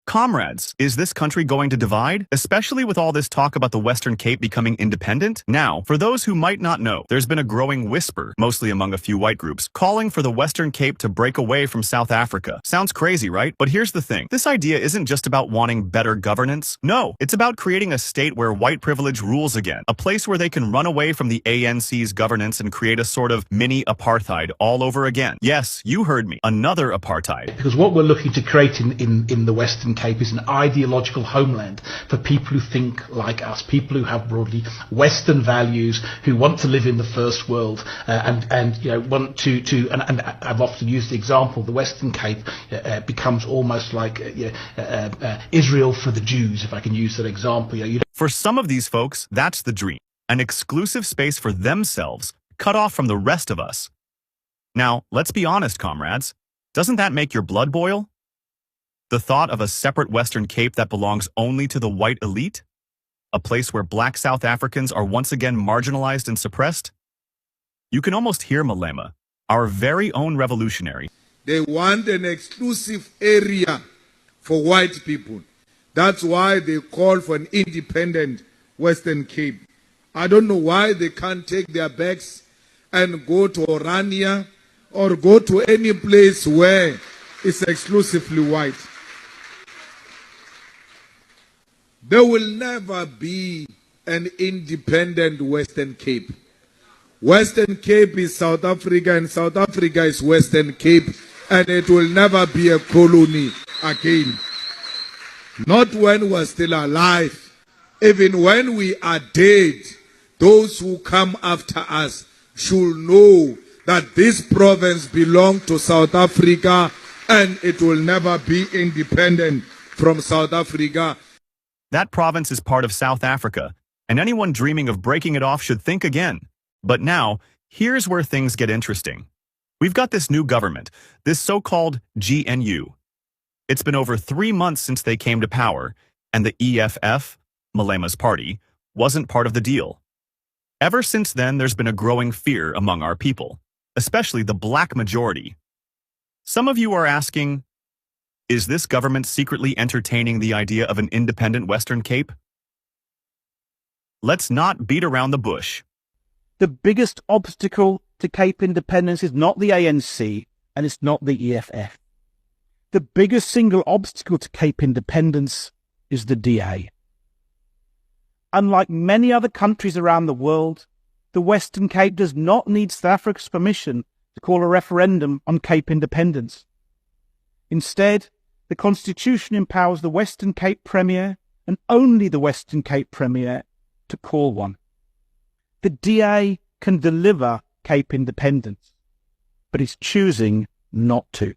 Comrades, is this country going to divide? Especially with all this talk about the Western Cape becoming independent? Now, for those who might not know, there's been a growing whisper, mostly among a few white groups, calling for the Western Cape to break away from South Africa. Sounds crazy, right? But here's the thing. This idea isn't just about wanting better governance. No, it's about creating a state where white privilege rules again. A place where they can run away from the ANC's governance and create a sort of mini apartheid all over again. Yes, you heard me. Another apartheid. Because what we're looking to create in the Western Cape is an ideological homeland for people who think like us, people who have broadly Western values, who want to live in the first world, and you know, want to and I've often used the example, the Western Cape becomes almost like Israel for the Jews, if I can use that example. For some of these folks, that's the dream, an exclusive space for themselves, cut off from the rest of us. Now, let's be honest, comrades. Doesn't that make your blood boil? The thought of a separate Western Cape that belongs only to the white elite? A place where black South Africans are once again marginalized and suppressed? You can almost hear Malema, our very own revolutionary. They want an exclusive area for white people. That's why they call for an independent Western Cape. I don't know why they can't take their bags and go to Orania or go to any place where it's exclusively white. There will never be an independent Western Cape. Western Cape is South Africa and South Africa is Western Cape, and it will never be a colony again. Not when we're still alive. Even when we are dead, those who come after us should know that this province belongs to South Africa and it will never be independent from South Africa. That province is part of South Africa, and anyone dreaming of breaking it off should think again. But now, here's where things get interesting. We've got this new government, this so-called GNU. It's been over 3 months since they came to power, and the EFF, Malema's party, wasn't part of the deal. Ever since then, there's been a growing fear among our people, especially the black majority. Some of you are asking, is this government secretly entertaining the idea of an independent Western Cape? Let's not beat around the bush. The biggest obstacle to Cape independence is not the ANC and it's not the EFF. The biggest single obstacle to Cape independence is the DA. Unlike many other countries around the world, the Western Cape does not need South Africa's permission to call a referendum on Cape independence. Instead, the Constitution empowers the Western Cape Premier, and only the Western Cape Premier, to call one. The DA can deliver Cape independence, but is choosing not to.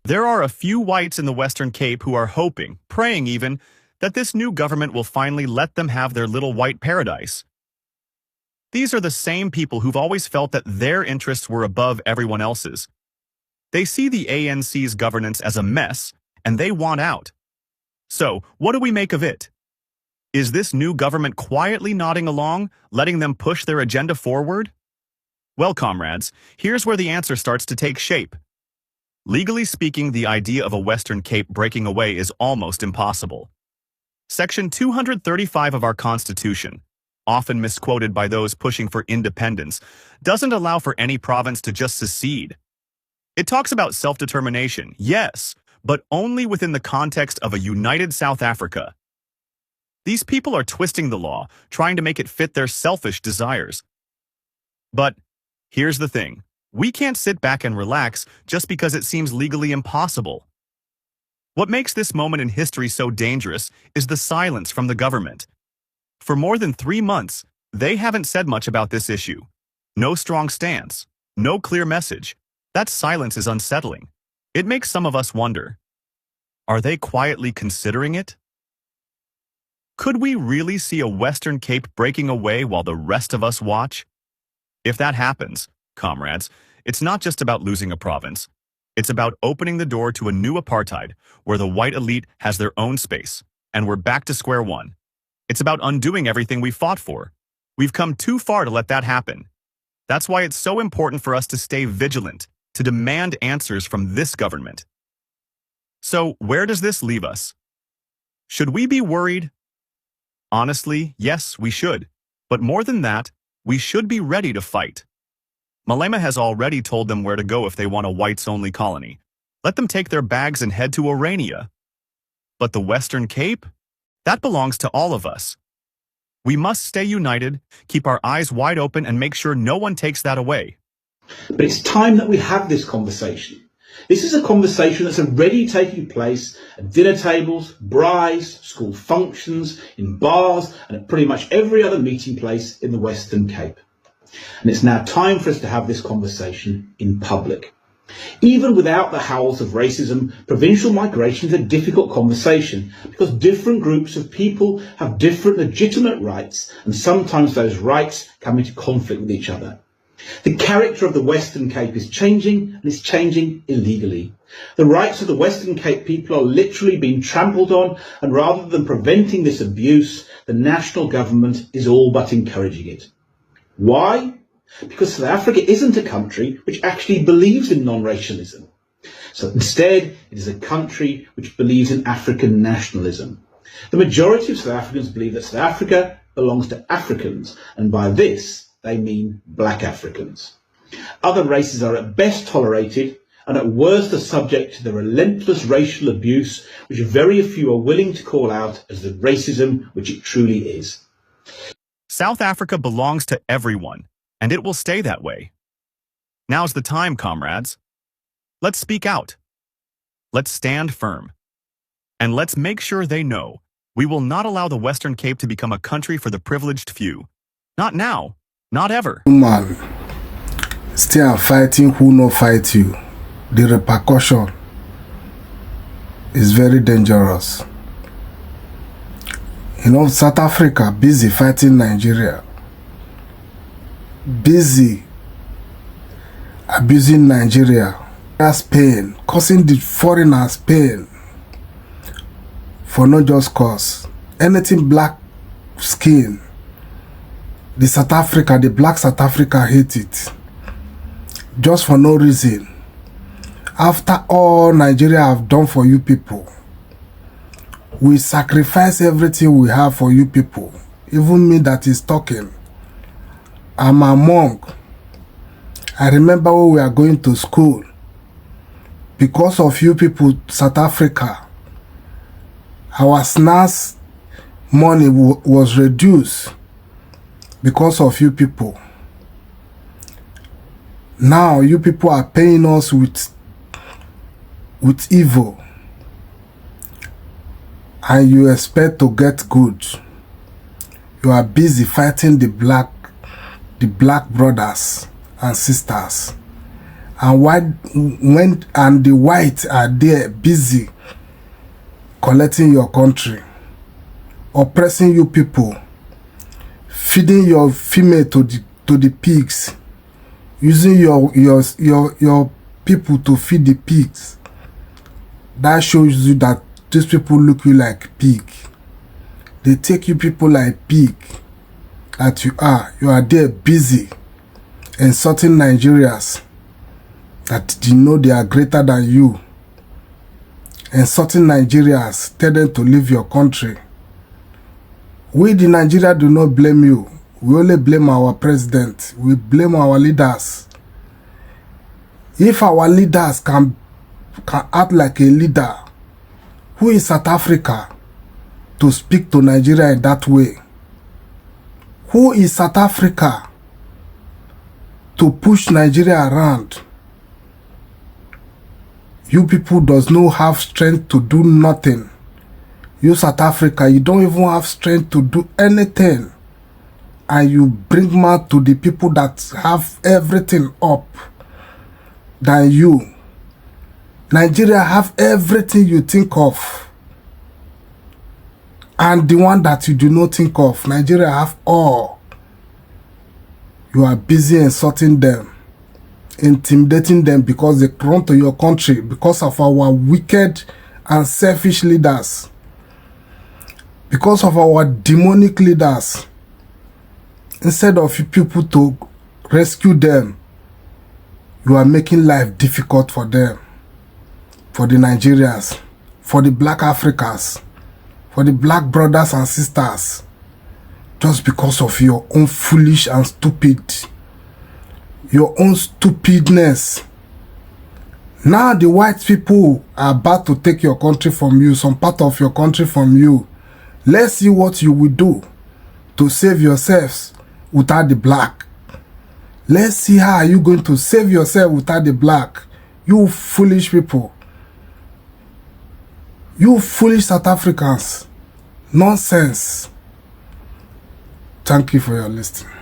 There are a few whites in the Western Cape who are hoping, praying even, that this new government will finally let them have their little white paradise. These are the same people who've always felt that their interests were above everyone else's. They see the ANC's governance as a mess, and they want out. So, what do we make of it? Is this new government quietly nodding along, letting them push their agenda forward? Well, comrades, here's where the answer starts to take shape. Legally speaking, the idea of a Western Cape breaking away is almost impossible. Section 235 of our Constitution, often misquoted by those pushing for independence, doesn't allow for any province to just secede. It talks about self-determination, yes, but only within the context of a united South Africa. These people are twisting the law, trying to make it fit their selfish desires. But here's the thing. We can't sit back and relax just because it seems legally impossible. What makes this moment in history so dangerous is the silence from the government. For more than 3 months, they haven't said much about this issue. No strong stance, no clear message. That silence is unsettling. It makes some of us wonder, are they quietly considering it? Could we really see a Western Cape breaking away while the rest of us watch? If that happens, comrades, it's not just about losing a province. It's about opening the door to a new apartheid where the white elite has their own space, and we're back to square one. It's about undoing everything we fought for. We've come too far to let that happen. That's why it's so important for us to stay vigilant, to demand answers from this government. So, where does this leave us? Should we be worried? Honestly, yes, we should. But more than that, we should be ready to fight. Malema has already told them where to go if they want a whites-only colony. Let them take their bags and head to Orania. But the Western Cape? That belongs to all of us. We must stay united, keep our eyes wide open, and make sure no one takes that away. But it's time that we have this conversation. This is a conversation that's already taking place at dinner tables, braais, school functions, in bars, and at pretty much every other meeting place in the Western Cape. And it's now time for us to have this conversation in public. Even without the howls of racism, provincial migration is a difficult conversation because different groups of people have different legitimate rights, and sometimes those rights come into conflict with each other. The character of the Western Cape is changing, and it's changing illegally. The rights of the Western Cape people are literally being trampled on, and rather than preventing this abuse, the national government is all but encouraging it. Why? Because South Africa isn't a country which actually believes in non-racialism. So instead, it is a country which believes in African nationalism. The majority of South Africans believe that South Africa belongs to Africans, and by this, they mean black Africans. Other races are at best tolerated and at worst are subject to the relentless racial abuse which very few are willing to call out as the racism which it truly is. South Africa belongs to everyone, and it will stay that way. Now's the time, comrades. Let's speak out. Let's stand firm. And let's make sure they know we will not allow the Western Cape to become a country for the privileged few. Not now. Not ever. Man, still fighting who no fight you. The repercussion is very dangerous. You know, South Africa busy fighting Nigeria. Busy abusing Nigeria. That's pain. Causing the foreigners pain. For no just cause. Anything black skin. The South Africa, the black South Africa hate it. Just for no reason. After all Nigeria have done for you people, we sacrifice everything we have for you people. Even me that is talking. I'm a monk. I remember when we are going to school. Because of you people, South Africa, our SNAS money was reduced. Because of you people. Now you people are paying us with evil. And you expect to get good. You are busy fighting the black brothers and sisters. And when the whites are there busy collecting your country, oppressing you people, feeding your female to the pigs, using your people to feed the pigs. That shows you that these people look you like pig. They take you people like pig that you are. You are there busy insulting Nigerians that you know they are greater than you. Insulting Nigerians, tell them to leave your country. We, the Nigeria, do not blame you. We only blame our president. We blame our leaders. If our leaders can act like a leader, who is South Africa to speak to Nigeria in that way? Who is South Africa to push Nigeria around? You people does not have strength to do nothing. You South Africa, you don't even have strength to do anything. And you bring mad to the people that have everything up than you. Nigeria have everything you think of. And the one that you do not think of, Nigeria have all. You are busy insulting them, intimidating them because they run to your country because of our wicked and selfish leaders. Because of our demonic leaders, instead of you people to rescue them, you are making life difficult for them, for the Nigerians, for the black Africans. for the black brothers and sisters, just because of your own foolish and stupid, your own stupidness. Now the white people are about to take your country from you, some part of your country from you. Let's see what you will do to save yourselves without the black. Let's see how you going to save yourself without the black. You foolish people. You foolish South Africans. Nonsense. Thank you for your listening.